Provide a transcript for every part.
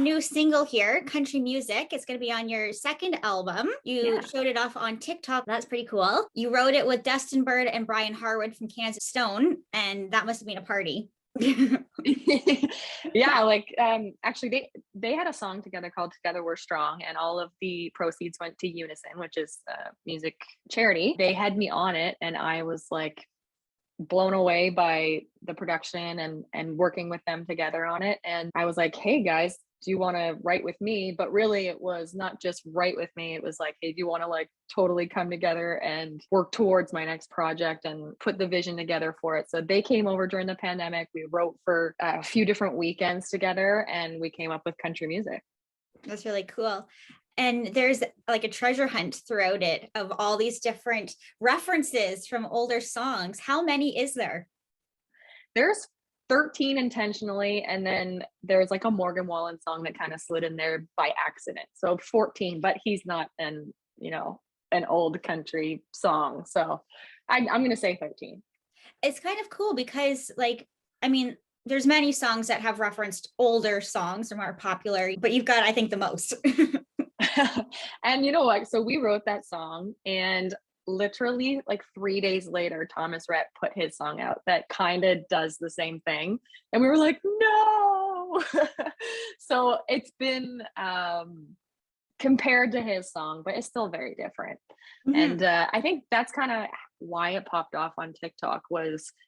new single here, Country Music. It's going to be on your second album. You showed it off on TikTok. That's pretty cool. You wrote it with Dustin Bird and Brian Harwood from Kansas Stone, and that must have been a party. Yeah, like actually they had a song together called Together We're Strong, and all of the proceeds went to Unison, which is a music charity. They had me on it, and I was like blown away by the production and working with them together on it. And I was like, hey guys, do you want to write with me? But really it was not just write with me. It was like, hey, do you want to like totally come together and work towards my next project and put the vision together for it? So they came over during the pandemic. We wrote for a few different weekends together, and we came up with Country Music. That's really cool. And there's like a treasure hunt throughout it of all these different references from older songs. How many is there? There's 13 intentionally, and then there's like a Morgan Wallen song that kind of slid in there by accident. So 14, but he's not an old country song. So I'm going to say 13. It's kind of cool because there's many songs that have referenced older songs, they're more popular, but you've got, I think, the most. And you know what? So we wrote that song, and literally like 3 days later, Thomas Rhett put his song out that kind of does the same thing. And we were like, no. So it's been compared to his song, but it's still very different. Mm-hmm. And I think that's kind of why it popped off on TikTok.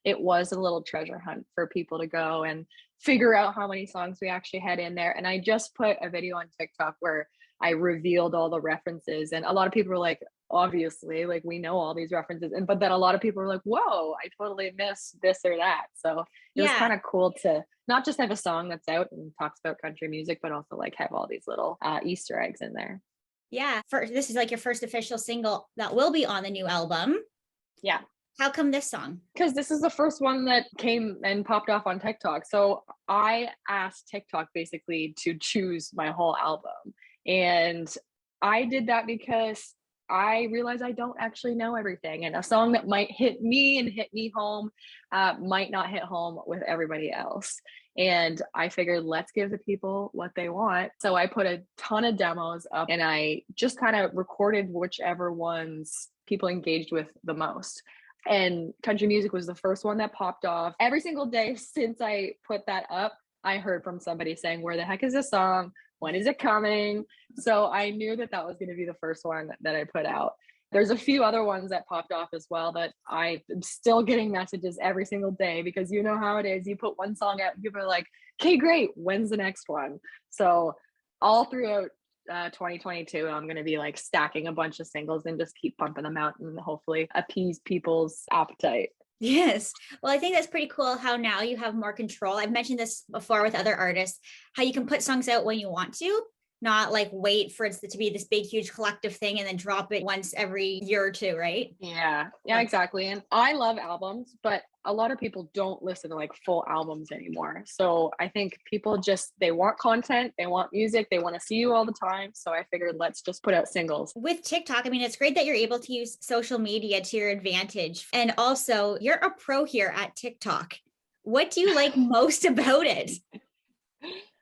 It was a little treasure hunt for people to go and figure out how many songs we actually had in there. And I just put a video on TikTok where I revealed all the references, and a lot of people were like, obviously, like, we know all these references, but then a lot of people were like, whoa, I totally missed this or that. So it was kind of cool to not just have a song that's out and talks about country music, but also like have all these little Easter eggs in there. Yeah. This is like your first official single that will be on the new album. Yeah. How come this song? Because this is the first one that came and popped off on TikTok. So I asked TikTok basically to choose my whole album. And I did that because I realized I don't actually know everything. And a song that might hit me and hit me home might not hit home with everybody else. And I figured, let's give the people what they want. So I put a ton of demos up, and I just kind of recorded whichever ones people engaged with the most. And Country Music was the first one that popped off. Every single day since I put that up, I heard from somebody saying, where the heck is this song? When is it coming? So I knew that was going to be the first one that I put out. There's a few other ones that popped off as well that I'm still getting messages every single day, because you know how it is. You put one song out and people are like, okay, great. When's the next one? So all throughout 2022, I'm going to be like stacking a bunch of singles and just keep pumping them out and hopefully appease people's appetite. Yes. Well, I think that's pretty cool how now you have more control. I've mentioned this before with other artists, how you can put songs out when you want to, not like wait for it to be this big, huge collective thing and then drop it once every year or two, right? Yeah, exactly. And I love albums, but a lot of people don't listen to like full albums anymore. So I think people they want content, they want music, they want to see you all the time. So I figured, let's just put out singles. With TikTok, it's great that you're able to use social media to your advantage. And also, you're a pro here at TikTok. What do you like most about it?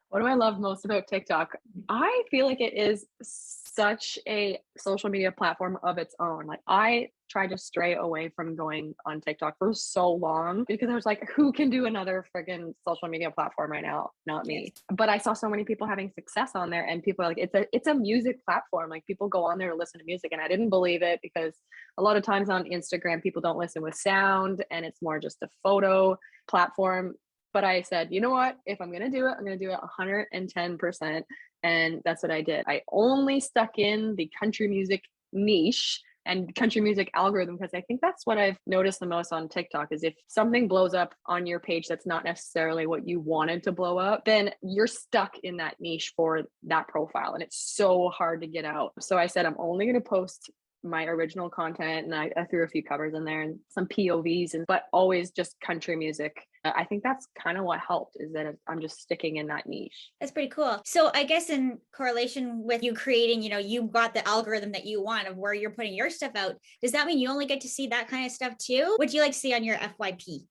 What do I love most about TikTok? I feel like it is such a social media platform of its own. Like, I tried to stray away from going on TikTok for so long because I was like, who can do another friggin' social media platform right now? Not me. But I saw so many people having success on there, and people are like, it's a music platform. Like, people go on there to listen to music, and I didn't believe it, because a lot of times on Instagram, people don't listen with sound and it's more just a photo platform. But I said, you know what? If I'm going to do it, I'm going to do it 110%. And that's what I did. I only stuck in the country music niche and country music algorithm, because I think that's what I've noticed the most on TikTok is if something blows up on your page that's not necessarily what you wanted to blow up, then you're stuck in that niche for that profile. And it's so hard to get out. So I said, I'm only going to post my original content, and I threw a few covers in there and some POVs, but always just country music. I think that's kind of what helped, is that I'm just sticking in that niche. That's pretty cool. So I guess in correlation with you creating, you got the algorithm that you want of where you're putting your stuff out. Does that mean you only get to see that kind of stuff too? What do you like to see on your FYP?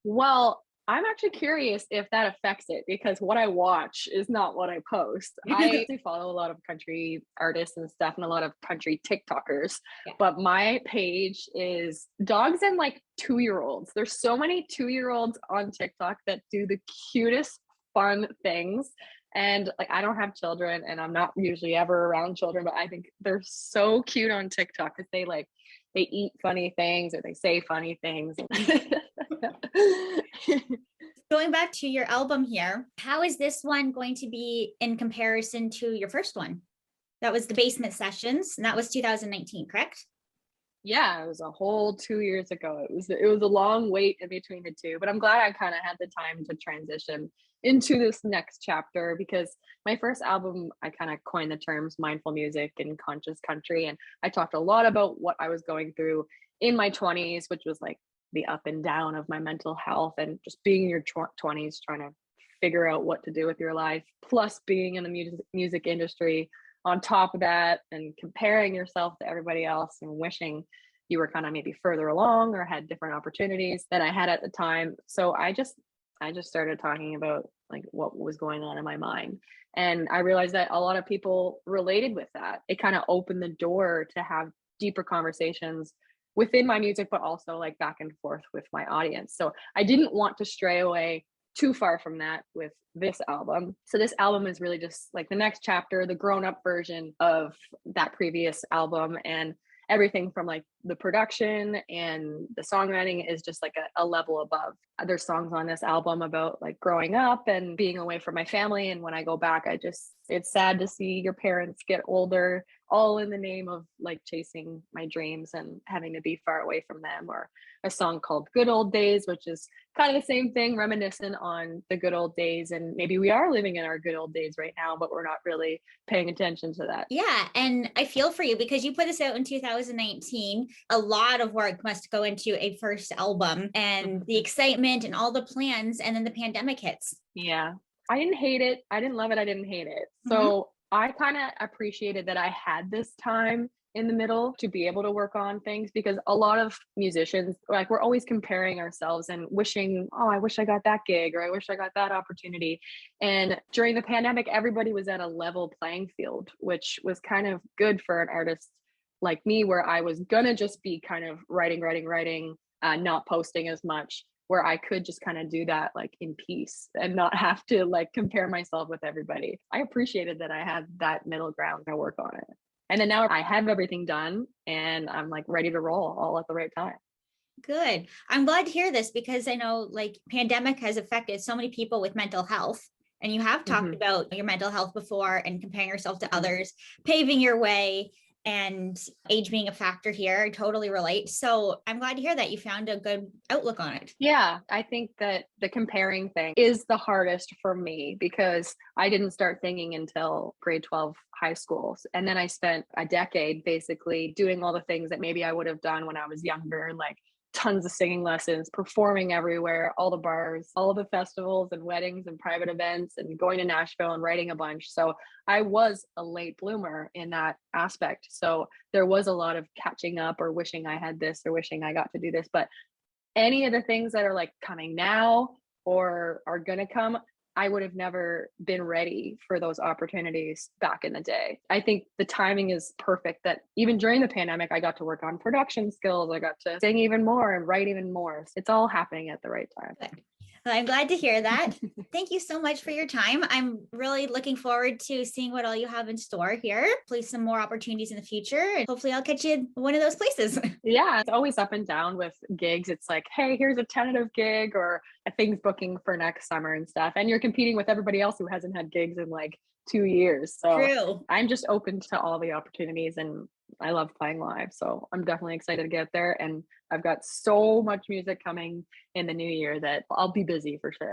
Well, I'm actually curious if that affects it because what I watch is not what I post. I actually follow a lot of country artists and stuff and a lot of country TikTokers, Yeah. but my page is dogs and like 2-year-olds. There's so many 2-year-olds on TikTok that do the cutest, fun things. And like, I don't have children and I'm not usually ever around children, but I think they're so cute on TikTok because they eat funny things or they say funny things. Going back to your album here, how is this one going to be in comparison to your first one? That was the Basement Sessions, and that was 2019, correct? Yeah, it was a whole 2 years ago. It was a long wait in between the two, but I'm glad I kind of had the time to transition into this next chapter because my first album, I kind of coined the terms mindful music and conscious country, and I talked a lot about what I was going through in my 20s, which was like the up and down of my mental health and just being in your 20s trying to figure out what to do with your life, plus being in the music industry on top of that and comparing yourself to everybody else and wishing you were kind of maybe further along or had different opportunities than I had at the time. So I just started talking about like what was going on in my mind. And I realized that a lot of people related with that. It kind of opened the door to have deeper conversations within my music, but also like back and forth with my audience. So I didn't want to stray away too far from that with this album. So this album is really just like the next chapter, the grown-up version of that previous album, and everything from like the production and the songwriting is just like a level above. There's songs on this album about like growing up and being away from my family, and when I go back, it's sad to see your parents get older, all in the name of like chasing my dreams and having to be far away from them. Or a song called Good Old Days, which is kind of the same thing, reminiscent on the good old days. And maybe we are living in our good old days right now, but we're not really paying attention to that. Yeah. And I feel for you because you put this out in 2019. A lot of work must go into a first album and the excitement and all the plans. And then the pandemic hits. Yeah. I didn't hate it. I didn't love it. I didn't hate it. So I kind of appreciated that I had this time in the middle to be able to work on things, because a lot of musicians, like, we're always comparing ourselves and wishing, oh, I wish I got that gig, or I wish I got that opportunity. And during the pandemic, everybody was at a level playing field, which was kind of good for an artist like me, where I was gonna just be kind of writing, not posting as much, where I could just kind of do that like in peace and not have to like compare myself with everybody. I appreciated that I had that middle ground to work on it. And then now I have everything done and I'm like ready to roll all at the right time. Good. I'm glad to hear this because I know like pandemic has affected so many people with mental health. And you have talked about your mental health before and comparing yourself to others, paving your way, and age being a factor here. I totally relate. So I'm glad to hear that you found a good outlook on it. Yeah, I think that the comparing thing is the hardest for me because I didn't start singing until grade 12 high school. And then I spent a decade basically doing all the things that maybe I would have done when I was younger, like tons of singing lessons, performing everywhere, all the bars, all the festivals and weddings and private events, and going to Nashville and writing a bunch. So I was a late bloomer in that aspect. So there was a lot of catching up or wishing I had this or wishing I got to do this. But any of the things that are like coming now or are going to come, I would have never been ready for those opportunities back in the day. I think the timing is perfect that even during the pandemic, I got to work on production skills. I got to sing even more and write even more. It's all happening at the right time. Good. Well, I'm glad to hear that. Thank you so much for your time. I'm really looking forward to seeing what all you have in store here. Please, some more opportunities in the future. And hopefully I'll catch you in one of those places. Yeah, it's always up and down with gigs. It's like, hey, here's a tentative gig or a thing's booking for next summer and stuff. And you're competing with everybody else who hasn't had gigs in like 2 years. So True. I'm just open to all the opportunities and I love playing live. So I'm definitely excited to get there. And I've got so much music coming in the new year that I'll be busy for sure.